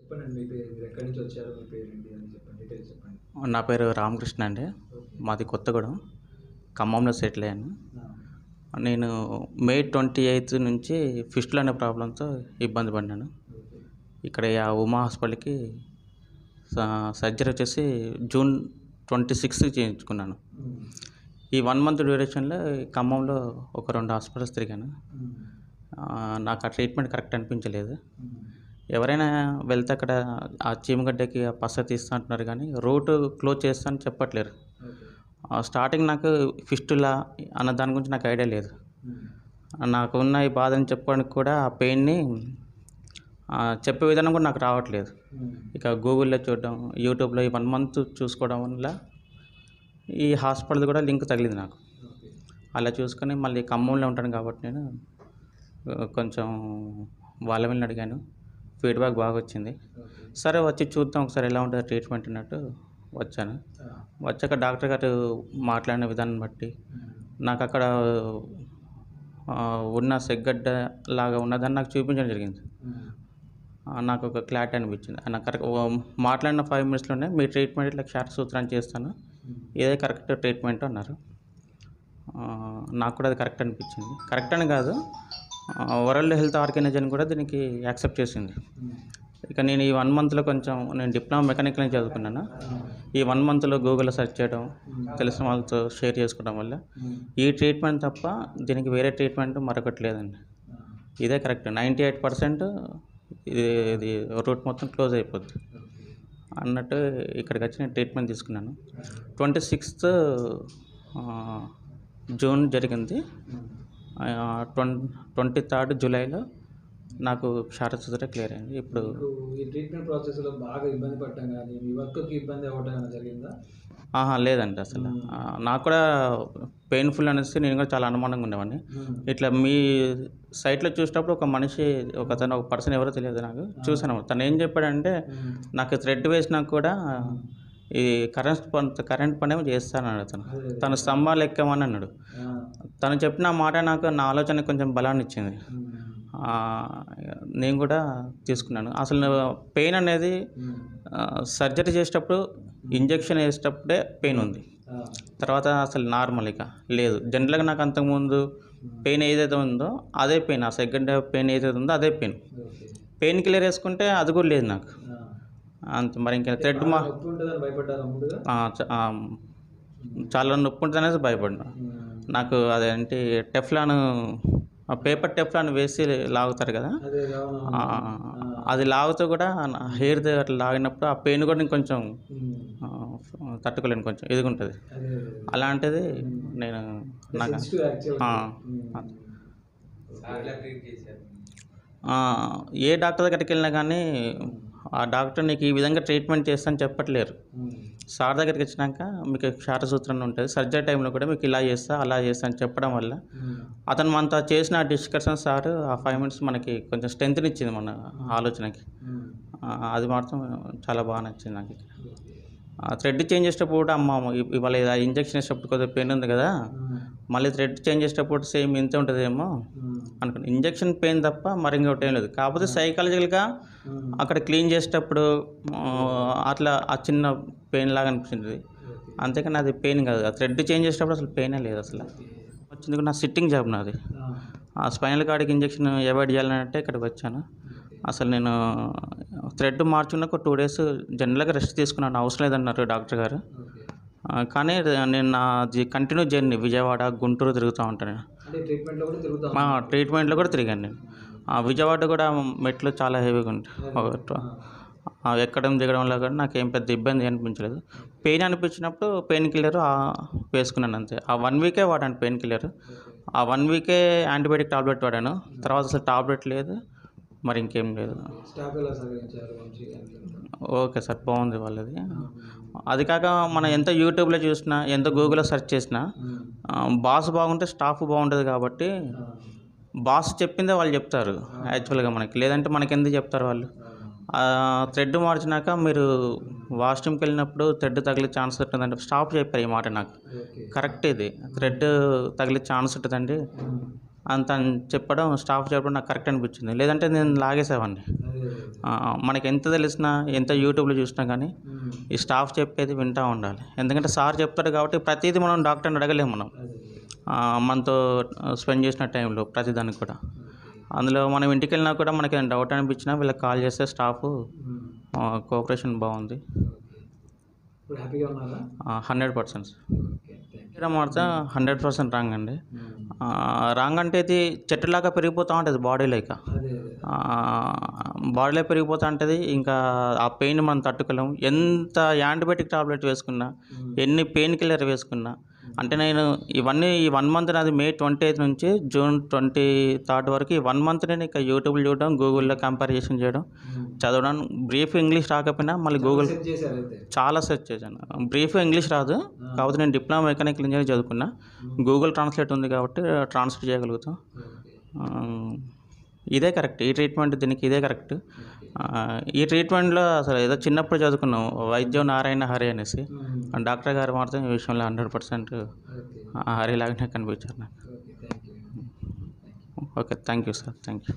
చెప్పండి మీ పేరు, మీరు ఎక్కడి నుంచి వచ్చారు, మీ పేరేంటి అని చెప్పండి, డీటెయిల్స్ చెప్పండి. నా పేరు రామకృష్ణ అండి. ఓకే. మాది కొత్తగూడెం, ఖమ్మంలో సెటిల్ అయ్యాను. ఆ! నేను మే 28 నుంచి ఫిస్టులా అనే ప్రాబ్లంతో ఇబ్బంది పడినాను. ఓకే. ఇక్కడ ఉమా హాస్పిటల్‌కి సర్జరీ వచ్చేసి జూన్ 26కి చేయించుకున్నాను. హ్మ్. ఈ 1 మంత్ డ్యూరేషన్‌లో ఖమ్మంలో ఒక 2 హాస్పిటల్స్ తిరిగాను. హ్మ్. నాకు ఆ ట్రీట్మెంట్ కరెక్ట్ అనిపించలేదు. హ్మ్. ఎవరైనా వెళ్తే అక్కడ ఆ చీమగడ్డకి ఆ పస తీస్తా అంటున్నారు కానీ రూట్ క్లోజ్ చేస్తా అని చెప్పట్లేరు. ఓకే. స్టార్టింగ్ నాకు ఫిస్టులా అన్న దాని గురించి నాకు ఐడియా లేదు. హ్మ్. నాకున్న ఈ బాధని చెప్పుకోవడానికి కూడా ఆ పెయిన్‌ని చెప్పే విధానం కూడా నాకు రావట్లేదు. హ్మ్. ఇక గూగుల్‌లో చూడడం, యూట్యూబ్‌లో ఈ 1 మంత్ చూసుకోవడం వల్ల ఈ హాస్పిటల్‌ది కూడా లింక్ తగిలింది నాకు. ఓకే. అలా చూసుకొని మళ్ళీ ఖమ్మంలో ఉంటాను కాబట్టి నేను కొంచెం వాళ్ళ వీళ్ళని అడిగాను. ఫీడ్‌బ్యాక్ బాగా వచ్చింది. ఓకే. సరే వచ్చి చూద్దాం ఒకసారి ఎలా ఉంటదో ట్రీట్మెంట్ అన్నట్టు వచ్చాను. ఆ! వచ్చాక డాక్టర్ గారు మాట్లాడిన విధానం బట్టి హ్మ్. నాకక్కడ ఉన్న సెగ్గడ్డ లాగా ఉన్నదని నాకు చూపించడం జరిగింది. హ్మ్. నాకు ఒక క్లారిటీ అనిపించింది. నాకు కరెక్ట్ మాట్లాడిన 5 మినిట్స్‌లోనే మీ ట్రీట్మెంట్ ఇట్లా క్షారసూత్రం చేస్తాను. హ్మ్. ఇదే కరెక్ట్ ట్రీట్మెంట్ అన్నారు. నాకు కూడా అది కరెక్ట్ అనిపించింది. కరెక్ట్ అని కాదు, వరల్డ్ హెల్త్ ఆర్గనైజేషన్ కూడా దీనికి యాక్సెప్ట్ చేసింది. హ్మ్. ఇక నేను ఈ 1 మంత్‌లో కొంచెం నేను డిప్లొమా మెకానికల్ అని చదువుకున్నాను. హ్మ్. ఈ 1 మంత్‌లో గూగుల్‌లో సెర్చ్ చేయడం, హ్మ్. తెలిసిన వాళ్ళతో షేర్ చేసుకోవడం వల్ల హ్మ్. ఈ ట్రీట్మెంట్ తప్ప దీనికి వేరే ట్రీట్మెంట్ మరొకటి లేదండి. ఆ! ఇదే కరెక్ట్. 98% ఇది రూట్ మొత్తం క్లోజ్ అయిపోద్ది ఓకే. అన్నట్టు ఇక్కడికొచ్చి నేను ట్రీట్మెంట్ తీసుకున్నాను. అదే. 26థ్ జూన్ జరిగింది. హ్మ్. 23rd జూలైలో నాకు క్షారసూత్ర క్లియర్ అయింది. ఇప్పుడు మీకు ఈ ట్రీట్మెంట్ ప్రాసెస్‌లో బాగా ఇబ్బంది పడటం గాని, మీ వర్క్‌కి ఇబ్బంది అవ్వడం ఏమైనా జరిగిందా? లేదండి అసలు. హ్మ్. నాకు కూడా పెయిన్‌ఫుల్ అనేసి నేను కూడా చాలా అనుమానంగా ఉండేవాడిని. హ్మ్. ఇట్లా మీ సైట్‌లో చూసేటప్పుడు ఒక మనిషి ఒకతను ఒక పర్సన్ ఎవరో తెలియదు నాకు. చూసాను. తను ఏం చెప్పాడంటే హ్మ్. నాకు థ్రెడ్ వేసినా కూడా హ్మ్. ఈ కరెంట్ పనేమో చేస్తానన్నాడు అతను. అదే. తను స్తంభాలు ఎక్కమని అన్నాడు. ఆ! తను చెప్పిన మాట నాకు నా ఆలోచనకి కొంచెం బలాన్నిచ్చింది. హ్మ్. నేను కూడా తీసుకున్నాను. అసలు పెయిన్ అనేది హ్మ్. సర్జరీ చేసేటప్పుడు ఇంజెక్షన్ ఏసేటప్పుడే పెయిన్ ఉంది. ఆ! తర్వాత అసలు నార్మల్ ఇక లేదు. జనరల్‌గా నాకు అంతకుముందు పెయిన్ ఏదైతే ఉందో అదే పెయిన్. ఆ సెకండ్ పెయిన్ ఏదైతే ఉందో అదే పెయిన్. ఓకే. పెయిన్ కిల్లర్ ఏసుకుంటే అది కూడా లేదు నాకు. ఆ! అంత మరి ఇంక అంటే థ్రెడ్ బాగా నొప్పి ఉంటదని భయపడ్డారా ముందుగా? ఆ! చాలా నొప్పి ఉంటదనేసి భయపడినా. హ్మ్. నాకు అదేంటి టెఫ్లాన్ పేపర్ టెఫ్లాన్ వేసి లాగుతారు కదా! అదే. అవునవును. ఆ! అది లాగుతూ కూడా నా హెయిర్‌ది అట్లా లాగినప్పుడు ఆ పెయిన్ కూడా నేను కొంచెం హ్మ్. తట్టుకోలేను, కొంచెం ఇదిగుంటది. అదే. అలాంటిది హ్మ్. నేను అంటే నాకు సెన్సిటివ్ ఆ! యాక్చువల్‌గా. అది. హ్మ్. అట్లా ఓకే. ట్రీట్ చేశారు. ఏ డాక్టర్ దగ్గరికెళ్ళినా గానీ హ్మ్. ఆ డాక్టర్ నీకు ఈ విధంగా ట్రీట్మెంట్ చేస్తా అని చెప్పట్లేరు. హ్మ్. సార్ దగ్గరికొచ్చినాక మీకు క్షారసూత్రం ఉంటది. సర్జరీ టైంలో కూడా మీకు ఇలా చేస్తా, అలా చేస్తా అని చెప్పడం వల్ల హ్మ్. అతను మనతో చేసిన డిస్కషన్ సారు ఆ 5 మినిట్స్ మనకి కొంచెం స్ట్రెంగ్త్‌నిచ్చింది మన ఆలోచనకి. హ్మ్. అది మాత్రం చాలా బాగా నచ్చింది నాకు. ఓకే. థ్రెడ్ చేంజ్ చేసేటప్పుడు కూడా అమ్మ ఇవాళ ఇంజెక్షన్ వేసేటప్పుడు కొద్దిగా పెయిన్ ఉంది కదా! హ్మ్. మళ్ళీ థ్రెడ్ చేంజ్ చేసేటప్పుడు సేమ్ ఇంతే ఉంటదేమో హ్మ్. అనుకున్నా. ఇంజెక్షన్ పెయిన్ తప్ప మరి ఇంకోటి ఏం లేదు. కాకపోతే సైకాలజికల్‌గా హ్మ్. అక్కడ క్లీన్ చేసేటప్పుడు అట్లా ఆ చిన్న పెయిన్ లాగా అనిపించింది. ఓకే. అంతేకాని అది పెయిన్ కాదు. ఆ థ్రెడ్ చేంజ్ చేసేటప్పుడు అసలు పెయినే లేదు అసలు. ఓకే. వచ్చింది కూడా నా సిట్టింగ్ జాబ్ నాది. ఆ! ఆ స్పైనల్ కార్డ్‌కి ఇంజెక్షన్ అవాయిడ్ చేయాలనంటే ఇక్కడికి వచ్చాను. ఓకే. అసలు నేను థ్రెడ్ మార్చుకున్న ఒక 2 డేస్ జనరల్‌గా రెస్ట్ తీసుకున్నాను. అవసరం లేదన్నారు డాక్టర్ గారు. ఓకే. కానీ నేను నాది కంటిన్యూ జర్నీ విజయవాడ, గుంటూరు తిరుగుతూ ఉంటాను నేను. అంటే ట్రీట్మెంట్‌లో కూడా తిరుగుతా ఉన్నారు. ట్రీట్మెంట్‌లో కూడా తిరిగాను నేను. విజయవాడ కూడా మెట్లు చాలా హెవీగా ఉంటాయి. అదే. ఎక్కడం దిగడంలో కూడా నాకేం పెద్ద ఇబ్బంది అనిపించలేదు. ఓకే. పెయిన్ అనిపించినప్పుడు పెయిన్ కిల్లర్ వేసుకున్నాను అంతే. ఆ 1 వీకే వాడాను పెయిన్ కిల్లర్. ఓకే. ఆ 1 వీకే యాంటీబయాటిక్ టాబ్లెట్ వాడాను. తర్వాత అసలు టాబ్లెట్ లేదు. మరి ఇంకేం లేదు. ఓకే. స్టాఫ్ ఎలా సహకరించారు మంచిగా అంతా? Okay sir. బాగుంది వాళ్ళది. హ్మ్. అది కాక మనం ఎంత యూట్యూబ్‌లో చూసినా, ఎంత గూగుల్‌లో సెర్చ్ చేసినా హ్మ్. బాస్ బాగుంటే స్టాఫ్ బాగుంటది కాబట్టి ఆ! బాస్ చెప్పిందే వాళ్ళు చెప్తారు ఆ! యాక్చువల్‌గా మనకి. లేదంటే మనకెందుకు చెప్తారు వాళ్ళు. అవునవును. థ్రెడ్ మార్చినాక మీరు వాష్‌రూమ్‌కెళ్ళినప్పుడు థ్రెడ్ తగిలే ఛాన్స్ ఉంటుందంటే స్టాఫ్ చెప్పారు ఈ మాట నాకు. ఓకే. కరెక్ట్ ఇది. థ్రెడ్ తగిలే ఛాన్స్ ఉంటదండి. హ్మ్. అంత అని చెప్పడం స్టాఫ్ చెప్పడం నాకు కరెక్ట్ అనిపించింది. లేదంటే నేను లాగేసేవాడిని. అదే. మనకి ఎంత తెలిసినా ఎంత యూట్యూబ్లో చూసినా కానీ ఈ స్టాఫ్ చెప్పేది వింటూ ఉండాలి. ఎందుకంటే సార్ చెప్తాడు కాబట్టి ప్రతిదీ మనం డాక్టర్ని అడగలేము మనం. అదే. మనతో స్పెండ్ చేసిన టైంలో ప్రతిదానికి కూడా. అందులో మనం ఇంటికి వెళ్ళినా కూడా మనకి ఏమైనా డౌట్ అనిపించినా వీళ్ళకి కాల్ చేస్తే స్టాఫ్ కోఆపరేషన్ బాగుంది. ఇప్పుడు హ్యాపీగా ఉన్నారా? 100%. ఓకే. Thank you. మాత్రం 100% రాంగ్ అండి. రాంగ్ అంటే ఇది చెట్టులాగా పెరిగిపోతూ ఉంటుంది బాడీలో. ఇక అదే. బాడీలో పెరిగిపోతూ ఉంటుంది. ఇంకా ఆ పెయిన్ మనం తట్టుకోలేము. ఎంత యాంటీబయాటిక్ టాబ్లెట్ వేసుకున్నా, ఎన్ని పెయిన్ కిల్లర్ వేసుకున్నా, అంటే నేను ఈ 1 మంత్ నాది మే 28 నుంచి జూన్ 23 వరకు ఈ 1 మంత్ నేను ఇక యూట్యూబ్లో చూడడం, గూగుల్లో కంపారిజేషన్ చేయడం, చదవడం. బ్రీఫ్ ఇంగ్లీష్ రాకపోయినా మళ్ళీ గూగుల్ సెట్ చేశారు అయితే. చాలా సెర్చ్ చేశాను. బ్రీఫ్ ఇంగ్లీష్ రాదు కాకపోతే నేను డిప్లొమా మెకానికల్ ఇంజనీరింగ్ చదువుకున్నా. గూగుల్ ట్రాన్స్లేట్ ఉంది కాబట్టి ట్రాన్స్లేట్ చేయగలుగుతాం. ఇదే కరెక్ట్. ఈ ట్రీట్మెంట్ దీనికి ఇదే కరెక్ట్. ఈ ట్రీట్మెంట్లో అసలు ఏదో చిన్నప్పుడు చదువుకున్నాం వైద్యం నారాయణ హరి అనేసి. డాక్టర్ గారు మాత్రం ఈ విషయంలో 100% హరిలాగానే కనిపించారు నాకు. Okay. Thank you. Okay. Thank you sir. Thank you.